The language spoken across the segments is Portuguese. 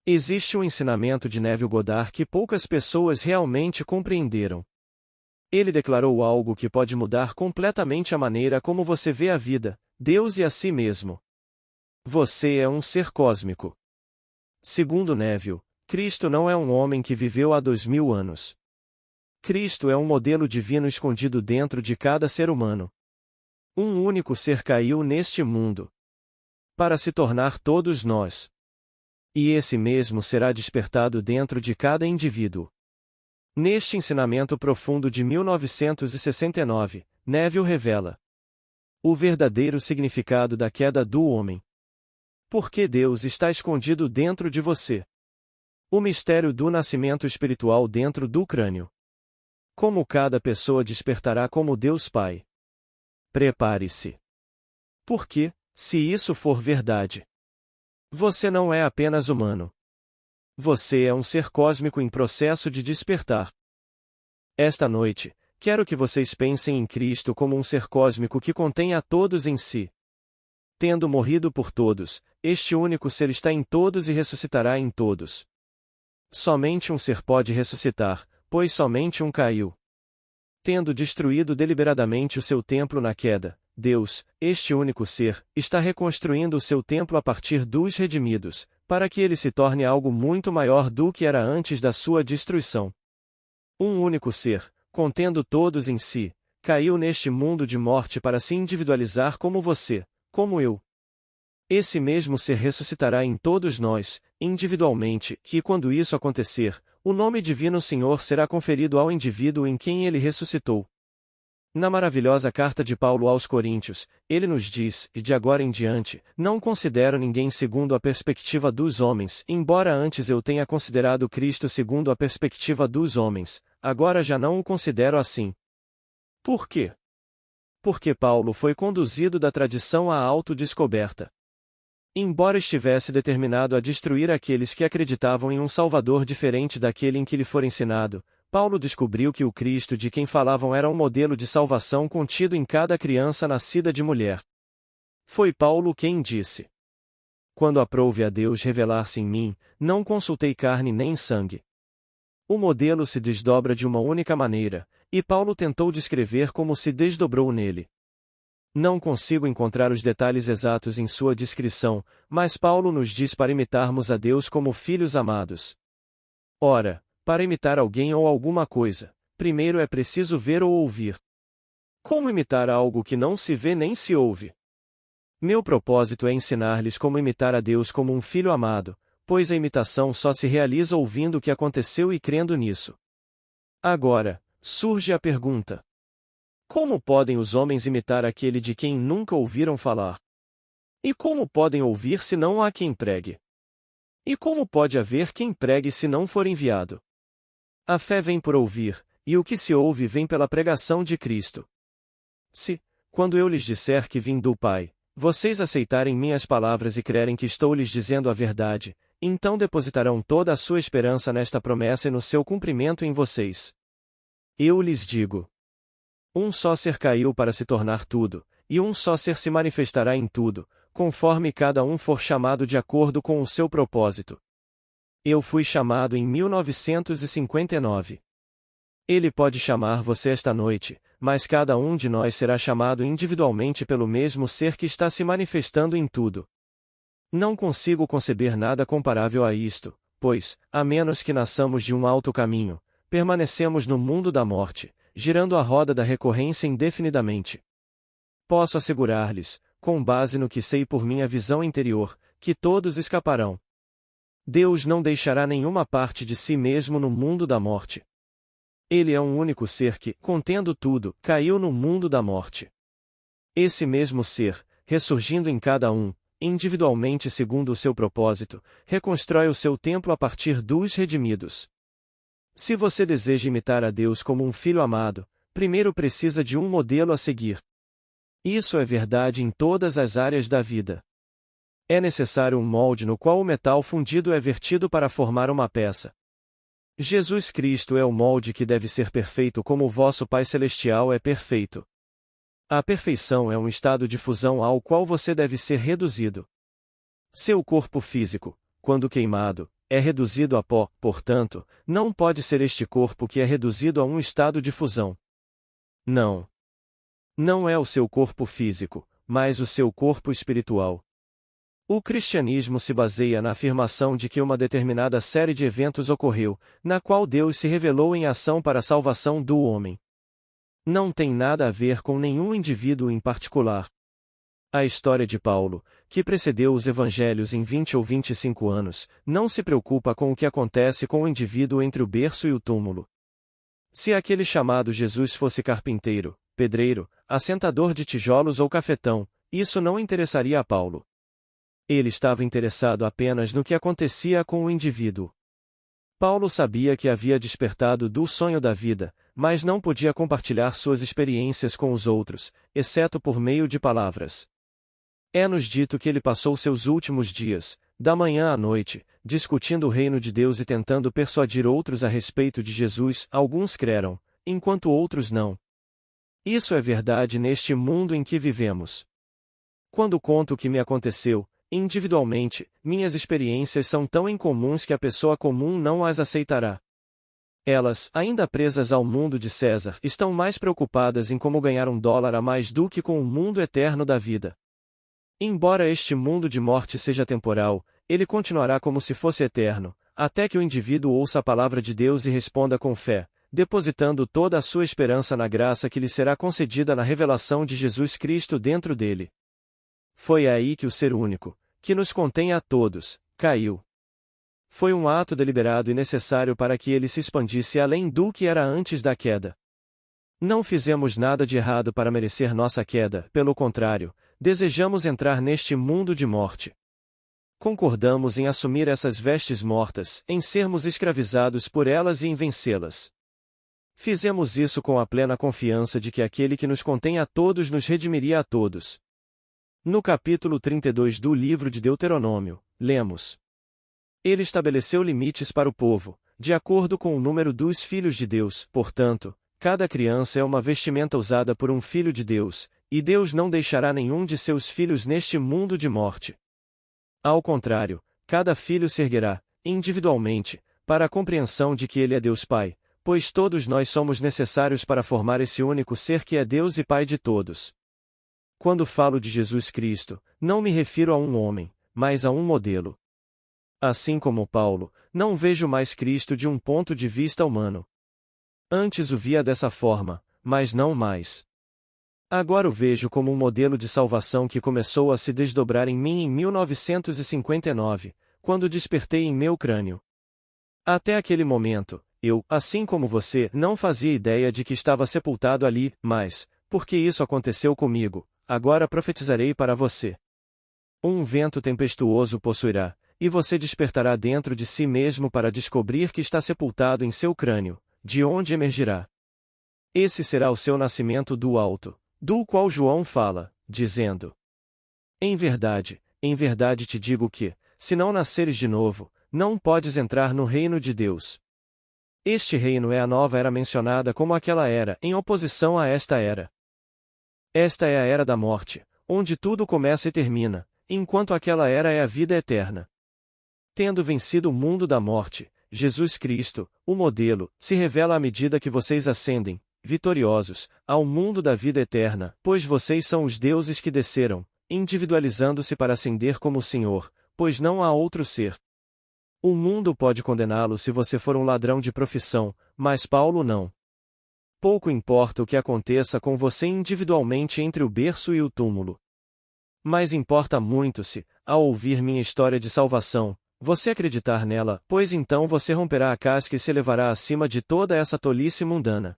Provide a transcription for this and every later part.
Existe um ensinamento de Neville Goddard que poucas pessoas realmente compreenderam. Ele declarou algo que pode mudar completamente a maneira como você vê a vida, Deus e a si mesmo. Você é um ser cósmico. Segundo Neville, Cristo não é um homem que viveu há 2000 anos. Cristo é um modelo divino escondido dentro de cada ser humano. Um único ser caiu neste mundo para se tornar todos nós. E esse mesmo será despertado dentro de cada indivíduo. Neste ensinamento profundo de 1969, Neville revela o verdadeiro significado da queda do homem. Por que Deus está escondido dentro de você? O mistério do nascimento espiritual dentro do crânio. Como cada pessoa despertará como Deus Pai? Prepare-se. Porque, se isso for verdade, você não é apenas humano. Você é um ser cósmico em processo de despertar. Esta noite, quero que vocês pensem em Cristo como um ser cósmico que contém a todos em si. Tendo morrido por todos, este único ser está em todos e ressuscitará em todos. Somente um ser pode ressuscitar, pois somente um caiu. Tendo destruído deliberadamente o seu templo na queda, Deus, este único ser, está reconstruindo o seu templo a partir dos redimidos, para que ele se torne algo muito maior do que era antes da sua destruição. Um único ser, contendo todos em si, caiu neste mundo de morte para se individualizar como você, como eu. Esse mesmo ser ressuscitará em todos nós, individualmente, e quando isso acontecer, o nome Divino Senhor será conferido ao indivíduo em quem ele ressuscitou. Na maravilhosa carta de Paulo aos Coríntios, ele nos diz, e de agora em diante, não considero ninguém segundo a perspectiva dos homens, embora antes eu tenha considerado Cristo segundo a perspectiva dos homens, agora já não o considero assim. Por quê? Porque Paulo foi conduzido da tradição à autodescoberta. Embora estivesse determinado a destruir aqueles que acreditavam em um Salvador diferente daquele em que lhe for ensinado, Paulo descobriu que o Cristo de quem falavam era um modelo de salvação contido em cada criança nascida de mulher. Foi Paulo quem disse: quando aprouve a Deus revelar-se em mim, não consultei carne nem sangue. O modelo se desdobra de uma única maneira, e Paulo tentou descrever como se desdobrou nele. Não consigo encontrar os detalhes exatos em sua descrição, mas Paulo nos diz para imitarmos a Deus como filhos amados. Ora, para imitar alguém ou alguma coisa, primeiro é preciso ver ou ouvir. Como imitar algo que não se vê nem se ouve? Meu propósito é ensinar-lhes como imitar a Deus como um filho amado, pois a imitação só se realiza ouvindo o que aconteceu e crendo nisso. Agora, surge a pergunta: como podem os homens imitar aquele de quem nunca ouviram falar? E como podem ouvir se não há quem pregue? E como pode haver quem pregue se não for enviado? A fé vem por ouvir, e o que se ouve vem pela pregação de Cristo. Se, quando eu lhes disser que vim do Pai, vocês aceitarem minhas palavras e crerem que estou lhes dizendo a verdade, então depositarão toda a sua esperança nesta promessa e no seu cumprimento em vocês. Eu lhes digo: um só ser caiu para se tornar tudo, e um só ser se manifestará em tudo, conforme cada um for chamado de acordo com o seu propósito. Eu fui chamado em 1959. Ele pode chamar você esta noite, mas cada um de nós será chamado individualmente pelo mesmo ser que está se manifestando em tudo. Não consigo conceber nada comparável a isto, pois, a menos que nasçamos de um alto caminho, permanecemos no mundo da morte, girando a roda da recorrência indefinidamente. Posso assegurar-lhes, com base no que sei por minha visão interior, que todos escaparão. Deus não deixará nenhuma parte de si mesmo no mundo da morte. Ele é um único ser que, contendo tudo, caiu no mundo da morte. Esse mesmo ser, ressurgindo em cada um, individualmente segundo o seu propósito, reconstrói o seu templo a partir dos redimidos. Se você deseja imitar a Deus como um filho amado, primeiro precisa de um modelo a seguir. Isso é verdade em todas as áreas da vida. É necessário um molde no qual o metal fundido é vertido para formar uma peça. Jesus Cristo é o molde que deve ser perfeito como o vosso Pai Celestial é perfeito. A perfeição é um estado de fusão ao qual você deve ser reduzido. Seu corpo físico, quando queimado, é reduzido a pó, portanto, não pode ser este corpo que é reduzido a um estado de fusão. Não. Não é o seu corpo físico, mas o seu corpo espiritual. O cristianismo se baseia na afirmação de que uma determinada série de eventos ocorreu, na qual Deus se revelou em ação para a salvação do homem. Não tem nada a ver com nenhum indivíduo em particular. A história de Paulo, que precedeu os evangelhos em 20 ou 25 anos, não se preocupa com o que acontece com o indivíduo entre o berço e o túmulo. Se aquele chamado Jesus fosse carpinteiro, pedreiro, assentador de tijolos ou cafetão, isso não interessaria a Paulo. Ele estava interessado apenas no que acontecia com o indivíduo. Paulo sabia que havia despertado do sonho da vida, mas não podia compartilhar suas experiências com os outros, exceto por meio de palavras. É-nos dito que ele passou seus últimos dias, da manhã à noite, discutindo o reino de Deus e tentando persuadir outros a respeito de Jesus. Alguns creram, enquanto outros não. Isso é verdade neste mundo em que vivemos. Quando conto o que me aconteceu, individualmente, minhas experiências são tão incomuns que a pessoa comum não as aceitará. Elas, ainda presas ao mundo de César, estão mais preocupadas em como ganhar $1 a mais do que com o mundo eterno da vida. Embora este mundo de morte seja temporal, ele continuará como se fosse eterno, até que o indivíduo ouça a palavra de Deus e responda com fé, depositando toda a sua esperança na graça que lhe será concedida na revelação de Jesus Cristo dentro dele. Foi aí que o ser único, que nos contém a todos, caiu. Foi um ato deliberado e necessário para que ele se expandisse além do que era antes da queda. Não fizemos nada de errado para merecer nossa queda, pelo contrário, desejamos entrar neste mundo de morte. Concordamos em assumir essas vestes mortas, em sermos escravizados por elas e em vencê-las. Fizemos isso com a plena confiança de que aquele que nos contém a todos nos redimiria a todos. No capítulo 32 do livro de Deuteronômio, lemos: Ele estabeleceu limites para o povo, de acordo com o número dos filhos de Deus, portanto, cada criança é uma vestimenta usada por um filho de Deus, e Deus não deixará nenhum de seus filhos neste mundo de morte. Ao contrário, cada filho se erguerá, individualmente, para a compreensão de que ele é Deus Pai, pois todos nós somos necessários para formar esse único ser que é Deus e Pai de todos. Quando falo de Jesus Cristo, não me refiro a um homem, mas a um modelo. Assim como Paulo, não vejo mais Cristo de um ponto de vista humano. Antes o via dessa forma, mas não mais. Agora o vejo como um modelo de salvação que começou a se desdobrar em mim em 1959, quando despertei em meu crânio. Até aquele momento, eu, assim como você, não fazia ideia de que estava sepultado ali, mas, porque isso aconteceu comigo, agora profetizarei para você. Um vento tempestuoso possuirá, e você despertará dentro de si mesmo para descobrir que está sepultado em seu crânio, de onde emergirá. Esse será o seu nascimento do alto, do qual João fala, dizendo: em verdade te digo que, se não nasceres de novo, não podes entrar no reino de Deus. Este reino é a nova era mencionada como aquela era, em oposição a esta era. Esta é a era da morte, onde tudo começa e termina, enquanto aquela era é a vida eterna. Tendo vencido o mundo da morte, Jesus Cristo, o modelo, se revela à medida que vocês ascendem, vitoriosos, ao mundo da vida eterna, pois vocês são os deuses que desceram, individualizando-se para ascender como o Senhor, pois não há outro ser. O mundo pode condená-lo se você for um ladrão de profissão, mas Paulo não. Pouco importa o que aconteça com você individualmente entre o berço e o túmulo. Mas importa muito se, ao ouvir minha história de salvação, você acreditar nela, pois então você romperá a casca e se elevará acima de toda essa tolice mundana.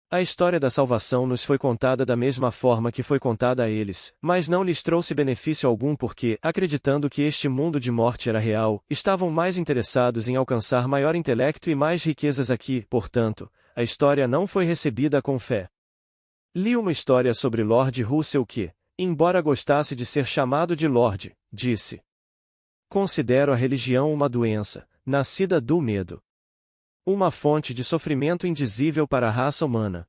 A história da salvação nos foi contada da mesma forma que foi contada a eles, mas não lhes trouxe benefício algum porque, acreditando que este mundo de morte era real, estavam mais interessados em alcançar maior intelecto e mais riquezas aqui, portanto, a história não foi recebida com fé. Li uma história sobre Lord Russell que, embora gostasse de ser chamado de Lord, disse: considero a religião uma doença, nascida do medo. Uma fonte de sofrimento indizível para a raça humana.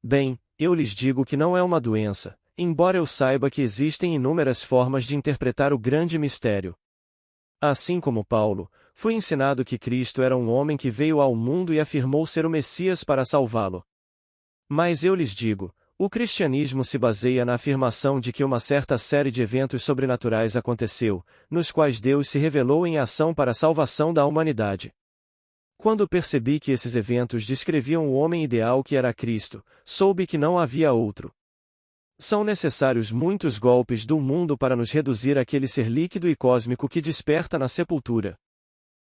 Bem, eu lhes digo que não é uma doença, embora eu saiba que existem inúmeras formas de interpretar o grande mistério. Assim como Paulo, fui ensinado que Cristo era um homem que veio ao mundo e afirmou ser o Messias para salvá-lo. Mas eu lhes digo, o cristianismo se baseia na afirmação de que uma certa série de eventos sobrenaturais aconteceu, nos quais Deus se revelou em ação para a salvação da humanidade. Quando percebi que esses eventos descreviam o homem ideal que era Cristo, soube que não havia outro. São necessários muitos golpes do mundo para nos reduzir àquele ser líquido e cósmico que desperta na sepultura.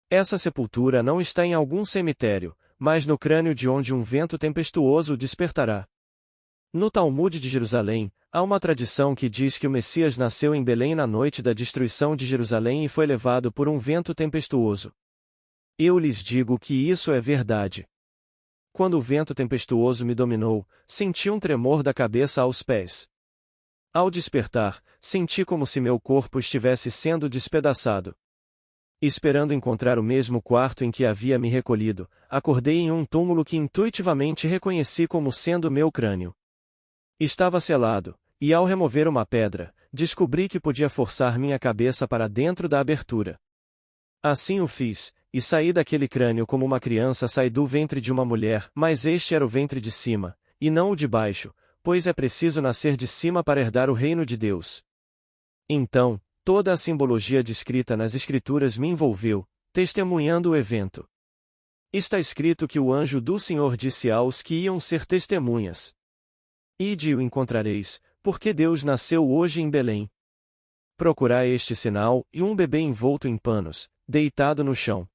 Essa sepultura não está em algum cemitério, mas no crânio de onde um vento tempestuoso o despertará. No Talmud de Jerusalém, há uma tradição que diz que o Messias nasceu em Belém na noite da destruição de Jerusalém e foi levado por um vento tempestuoso. Eu lhes digo que isso é verdade. Quando o vento tempestuoso me dominou, senti um tremor da cabeça aos pés. Ao despertar, senti como se meu corpo estivesse sendo despedaçado. Esperando encontrar o mesmo quarto em que havia me recolhido, acordei em um túmulo que intuitivamente reconheci como sendo meu crânio. Estava selado, e ao remover uma pedra, descobri que podia forçar minha cabeça para dentro da abertura. Assim o fiz, e saí daquele crânio como uma criança sai do ventre de uma mulher, mas este era o ventre de cima, e não o de baixo, pois é preciso nascer de cima para herdar o reino de Deus. Então, toda a simbologia descrita nas Escrituras me envolveu, testemunhando o evento. Está escrito que o anjo do Senhor disse aos que iam ser testemunhas: Ide e o encontrareis, porque Deus nasceu hoje em Belém. Procurai este sinal, e um bebê envolto em panos, deitado no chão.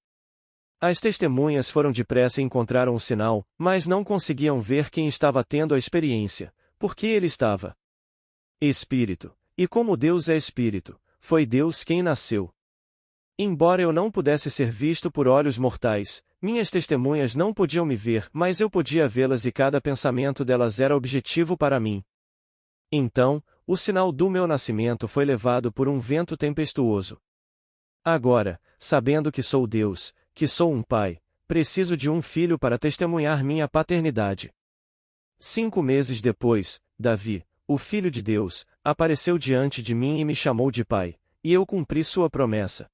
As testemunhas foram depressa e encontraram o sinal, mas não conseguiam ver quem estava tendo a experiência, porque ele estava Espírito. E como Deus é Espírito, foi Deus quem nasceu. Embora eu não pudesse ser visto por olhos mortais, minhas testemunhas não podiam me ver, mas eu podia vê-las e cada pensamento delas era objetivo para mim. Então, o sinal do meu nascimento foi levado por um vento tempestuoso. Agora, sabendo que sou Deus, que sou um pai, preciso de um filho para testemunhar minha paternidade. 5 meses depois, Davi, o Filho de Deus, apareceu diante de mim e me chamou de pai, e eu cumpri sua promessa.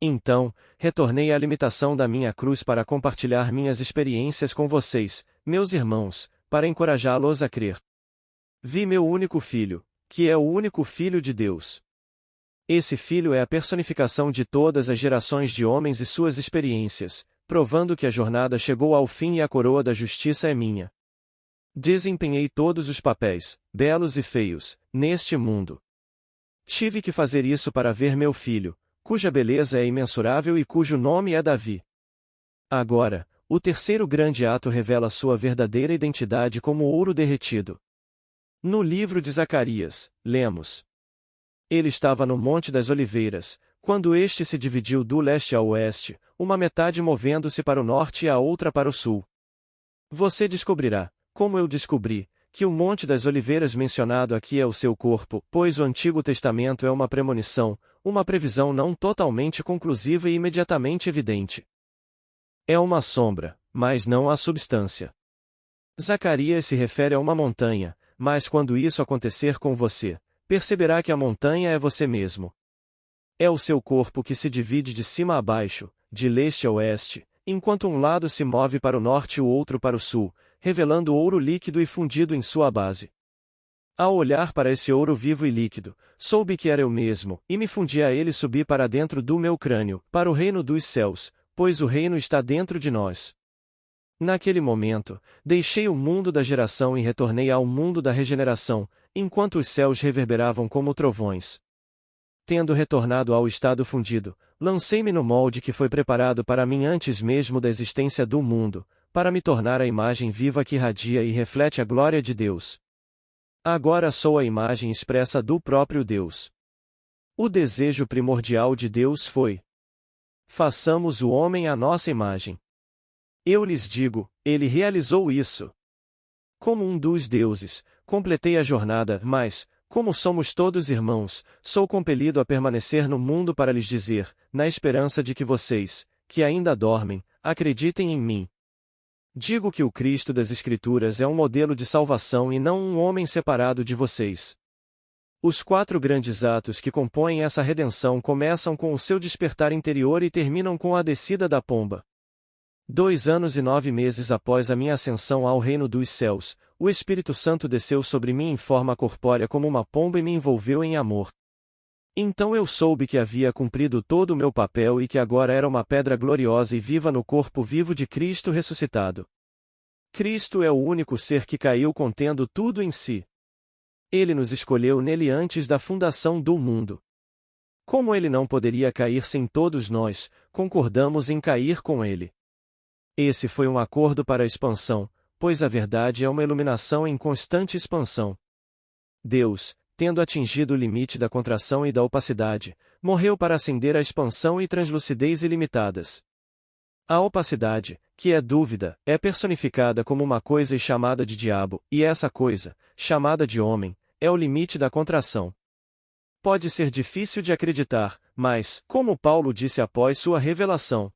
Então, retornei à limitação da minha cruz para compartilhar minhas experiências com vocês, meus irmãos, para encorajá-los a crer. Vi meu único filho, que é o único Filho de Deus. Esse filho é a personificação de todas as gerações de homens e suas experiências, provando que a jornada chegou ao fim e a coroa da justiça é minha. Desempenhei todos os papéis, belos e feios, neste mundo. Tive que fazer isso para ver meu filho, cuja beleza é imensurável e cujo nome é Davi. Agora, o terceiro grande ato revela sua verdadeira identidade como ouro derretido. No livro de Zacarias, lemos: Ele estava no Monte das Oliveiras, quando este se dividiu do leste ao oeste, uma metade movendo-se para o norte e a outra para o sul. Você descobrirá, como eu descobri, que o Monte das Oliveiras mencionado aqui é o seu corpo, pois o Antigo Testamento é uma premonição, uma previsão não totalmente conclusiva e imediatamente evidente. É uma sombra, mas não a substância. Zacarias se refere a uma montanha, mas quando isso acontecer com você, perceberá que a montanha é você mesmo. É o seu corpo que se divide de cima a baixo, de leste a oeste, enquanto um lado se move para o norte e o outro para o sul, revelando ouro líquido e fundido em sua base. Ao olhar para esse ouro vivo e líquido, soube que era eu mesmo, e me fundi a ele e subi para dentro do meu crânio, para o reino dos céus, pois o reino está dentro de nós. Naquele momento, deixei o mundo da geração e retornei ao mundo da regeneração, enquanto os céus reverberavam como trovões. Tendo retornado ao estado fundido, lancei-me no molde que foi preparado para mim antes mesmo da existência do mundo, para me tornar a imagem viva que irradia e reflete a glória de Deus. Agora sou a imagem expressa do próprio Deus. O desejo primordial de Deus foi: façamos o homem à nossa imagem. Eu lhes digo, ele realizou isso. Como um dos deuses, completei a jornada, mas, como somos todos irmãos, sou compelido a permanecer no mundo para lhes dizer, na esperança de que vocês, que ainda dormem, acreditem em mim. Digo que o Cristo das Escrituras é um modelo de salvação e não um homem separado de vocês. Os 4 grandes atos que compõem essa redenção começam com o seu despertar interior e terminam com a descida da pomba. 2 anos e 9 meses após a minha ascensão ao reino dos céus, o Espírito Santo desceu sobre mim em forma corpórea como uma pomba e me envolveu em amor. Então eu soube que havia cumprido todo o meu papel e que agora era uma pedra gloriosa e viva no corpo vivo de Cristo ressuscitado. Cristo é o único ser que caiu contendo tudo em si. Ele nos escolheu nele antes da fundação do mundo. Como ele não poderia cair sem todos nós, concordamos em cair com ele. Esse foi um acordo para a expansão, pois a verdade é uma iluminação em constante expansão. Deus, tendo atingido o limite da contração e da opacidade, morreu para acender a expansão e translucidez ilimitadas. A opacidade, que é dúvida, é personificada como uma coisa e chamada de diabo, e essa coisa, chamada de homem, é o limite da contração. Pode ser difícil de acreditar, mas, como Paulo disse após sua revelação,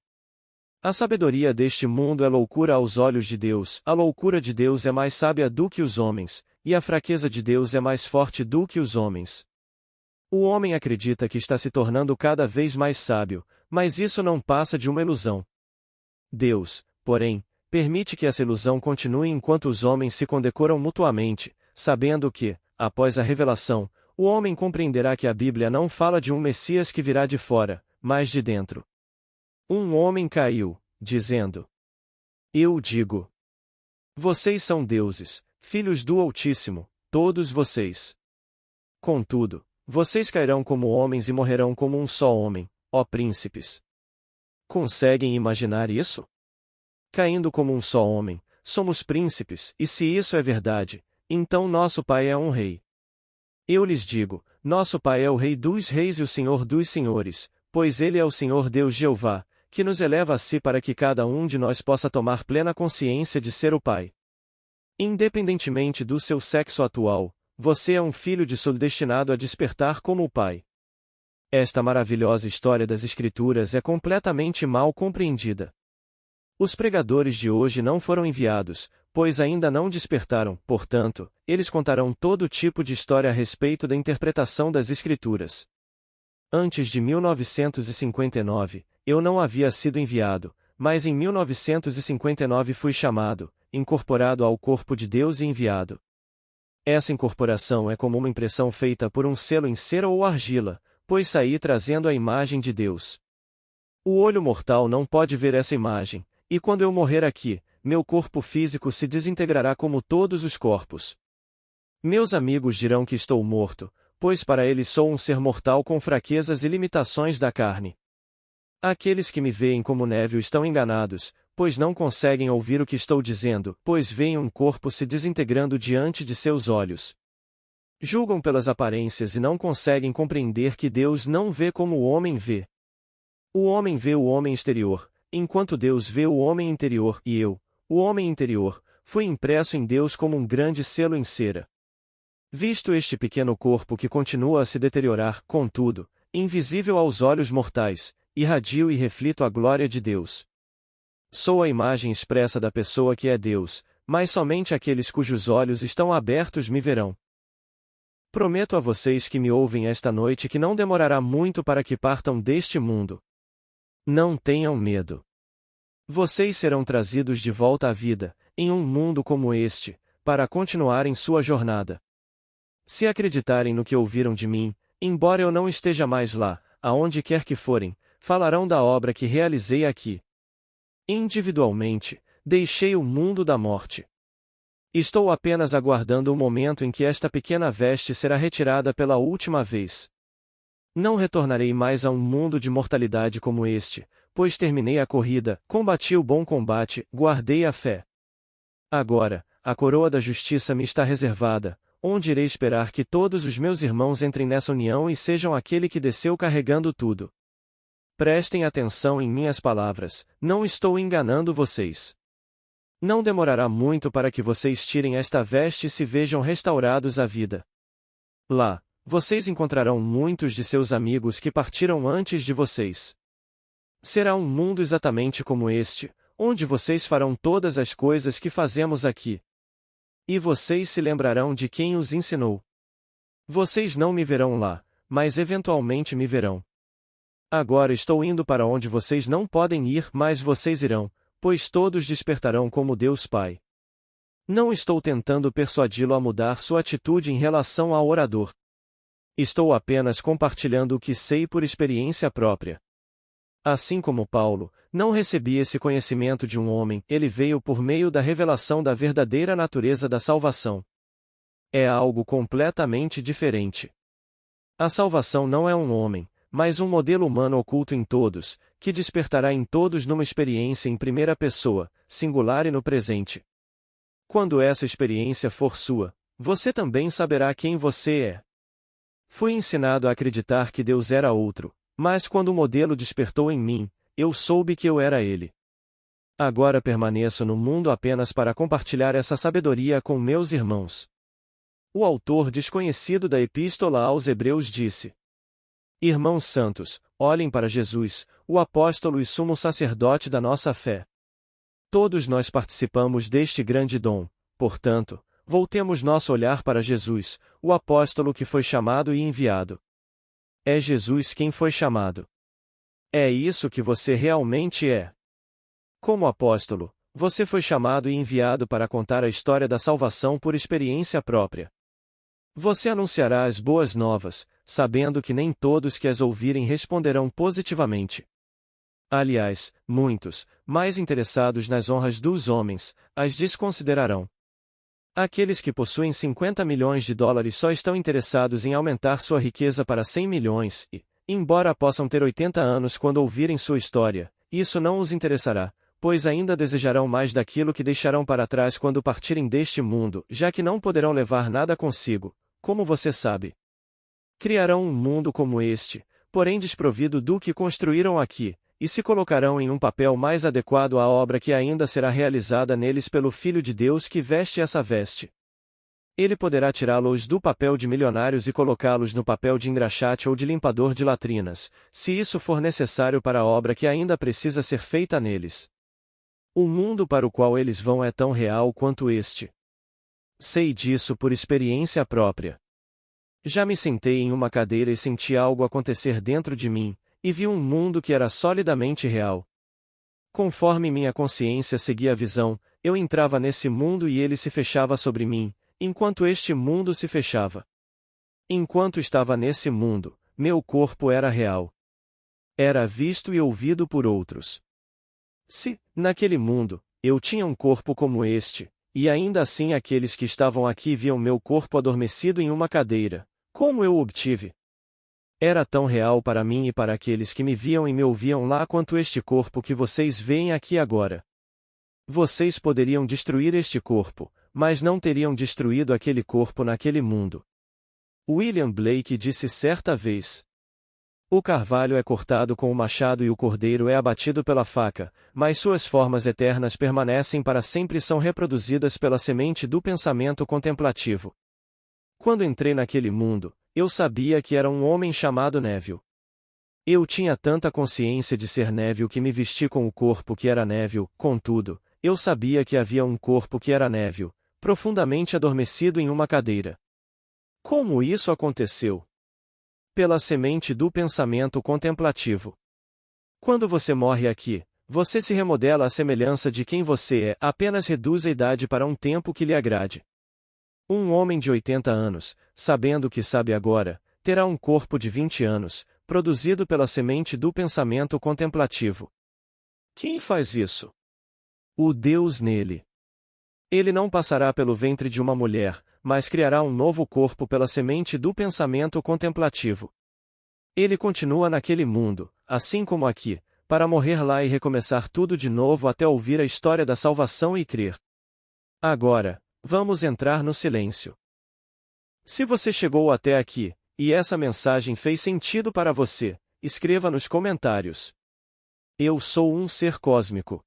a sabedoria deste mundo é loucura aos olhos de Deus, a loucura de Deus é mais sábia do que os homens, e a fraqueza de Deus é mais forte do que os homens. O homem acredita que está se tornando cada vez mais sábio, mas isso não passa de uma ilusão. Deus, porém, permite que essa ilusão continue enquanto os homens se condecoram mutuamente, sabendo que, após a revelação, o homem compreenderá que a Bíblia não fala de um Messias que virá de fora, mas de dentro. Um homem caiu, dizendo: Eu digo. Vocês são deuses, filhos do Altíssimo, todos vocês. Contudo, vocês cairão como homens e morrerão como um só homem, ó príncipes. Conseguem imaginar isso? Caindo como um só homem, somos príncipes, e se isso é verdade, então nosso Pai é um rei. Eu lhes digo, nosso Pai é o Rei dos reis e o Senhor dos senhores, pois Ele é o Senhor Deus Jeová, que nos eleva a si para que cada um de nós possa tomar plena consciência de ser o Pai. Independentemente do seu sexo atual, você é um filho de Sol destinado a despertar como o Pai. Esta maravilhosa história das Escrituras é completamente mal compreendida. Os pregadores de hoje não foram enviados, pois ainda não despertaram, portanto, eles contarão todo tipo de história a respeito da interpretação das Escrituras. Antes de 1959, eu não havia sido enviado, mas em 1959 fui chamado, incorporado ao corpo de Deus e enviado. Essa incorporação é como uma impressão feita por um selo em cera ou argila, pois saí trazendo a imagem de Deus. O olho mortal não pode ver essa imagem, e quando eu morrer aqui, meu corpo físico se desintegrará como todos os corpos. Meus amigos dirão que estou morto, pois para eles sou um ser mortal com fraquezas e limitações da carne. Aqueles que me veem como Neville estão enganados, pois não conseguem ouvir o que estou dizendo, pois veem um corpo se desintegrando diante de seus olhos. Julgam pelas aparências e não conseguem compreender que Deus não vê como o homem vê. O homem vê o homem exterior, enquanto Deus vê o homem interior, e eu, o homem interior, fui impresso em Deus como um grande selo em cera. Visto este pequeno corpo que continua a se deteriorar, contudo, invisível aos olhos mortais, irradio e reflito a glória de Deus. Sou a imagem expressa da pessoa que é Deus, mas somente aqueles cujos olhos estão abertos me verão. Prometo a vocês que me ouvem esta noite que não demorará muito para que partam deste mundo. Não tenham medo. Vocês serão trazidos de volta à vida, em um mundo como este, para continuarem sua jornada. Se acreditarem no que ouviram de mim, embora eu não esteja mais lá, aonde quer que forem, falarão da obra que realizei aqui. Individualmente, deixei o mundo da morte. Estou apenas aguardando o momento em que esta pequena veste será retirada pela última vez. Não retornarei mais a um mundo de mortalidade como este, pois terminei a corrida, combati o bom combate, guardei a fé. Agora, a coroa da justiça me está reservada, onde irei esperar que todos os meus irmãos entrem nessa união e sejam aquele que desceu carregando tudo. Prestem atenção em minhas palavras, não estou enganando vocês. Não demorará muito para que vocês tirem esta veste e se vejam restaurados à vida. Lá, vocês encontrarão muitos de seus amigos que partiram antes de vocês. Será um mundo exatamente como este, onde vocês farão todas as coisas que fazemos aqui. E vocês se lembrarão de quem os ensinou. Vocês não me verão lá, mas eventualmente me verão. Agora estou indo para onde vocês não podem ir, mas vocês irão, pois todos despertarão como Deus Pai. Não estou tentando persuadi-lo a mudar sua atitude em relação ao orador. Estou apenas compartilhando o que sei por experiência própria. Assim como Paulo, não recebi esse conhecimento de um homem, ele veio por meio da revelação da verdadeira natureza da salvação. É algo completamente diferente. A salvação não é um homem, mas um modelo humano oculto em todos, que despertará em todos numa experiência em primeira pessoa, singular e no presente. Quando essa experiência for sua, você também saberá quem você é. Fui ensinado a acreditar que Deus era outro, mas quando o modelo despertou em mim, eu soube que eu era ele. Agora permaneço no mundo apenas para compartilhar essa sabedoria com meus irmãos. O autor desconhecido da Epístola aos Hebreus disse: Irmãos santos, olhem para Jesus, o apóstolo e sumo sacerdote da nossa fé. Todos nós participamos deste grande dom, portanto, voltemos nosso olhar para Jesus, o apóstolo que foi chamado e enviado. É Jesus quem foi chamado. É isso que você realmente é. Como apóstolo, você foi chamado e enviado para contar a história da salvação por experiência própria. Você anunciará as boas novas, sabendo que nem todos que as ouvirem responderão positivamente. Aliás, muitos, mais interessados nas honras dos homens, as desconsiderarão. Aqueles que possuem 50 milhões de dólares só estão interessados em aumentar sua riqueza para 100 milhões e, embora possam ter 80 anos quando ouvirem sua história, isso não os interessará, pois ainda desejarão mais daquilo que deixarão para trás quando partirem deste mundo, já que não poderão levar nada consigo, como você sabe. Criarão um mundo como este, porém desprovido do que construíram aqui, e se colocarão em um papel mais adequado à obra que ainda será realizada neles pelo Filho de Deus que veste essa veste. Ele poderá tirá-los do papel de milionários e colocá-los no papel de engraxate ou de limpador de latrinas, se isso for necessário para a obra que ainda precisa ser feita neles. O mundo para o qual eles vão é tão real quanto este. Sei disso por experiência própria. Já me sentei em uma cadeira e senti algo acontecer dentro de mim, e vi um mundo que era solidamente real. Conforme minha consciência seguia a visão, eu entrava nesse mundo e ele se fechava sobre mim, enquanto este mundo se fechava. Enquanto estava nesse mundo, meu corpo era real. Era visto e ouvido por outros. Se, naquele mundo, eu tinha um corpo como este, e ainda assim aqueles que estavam aqui viam meu corpo adormecido em uma cadeira, como eu o obtive? Era tão real para mim e para aqueles que me viam e me ouviam lá quanto este corpo que vocês veem aqui agora. Vocês poderiam destruir este corpo, mas não teriam destruído aquele corpo naquele mundo. William Blake disse certa vez: o carvalho é cortado com o machado e o cordeiro é abatido pela faca, mas suas formas eternas permanecem para sempre e são reproduzidas pela semente do pensamento contemplativo. Quando entrei naquele mundo, eu sabia que era um homem chamado Neville. Eu tinha tanta consciência de ser Neville que me vesti com o corpo que era Neville, contudo, eu sabia que havia um corpo que era Neville, profundamente adormecido em uma cadeira. Como isso aconteceu? Pela semente do pensamento contemplativo. Quando você morre aqui, você se remodela à semelhança de quem você é, apenas reduz a idade para um tempo que lhe agrade. Um homem de 80 anos, sabendo o que sabe agora, terá um corpo de 20 anos, produzido pela semente do pensamento contemplativo. Quem faz isso? O Deus nele. Ele não passará pelo ventre de uma mulher, mas criará um novo corpo pela semente do pensamento contemplativo. Ele continua naquele mundo, assim como aqui, para morrer lá e recomeçar tudo de novo até ouvir a história da salvação e crer. Agora, vamos entrar no silêncio. Se você chegou até aqui, e essa mensagem fez sentido para você, escreva nos comentários. Eu sou um ser cósmico.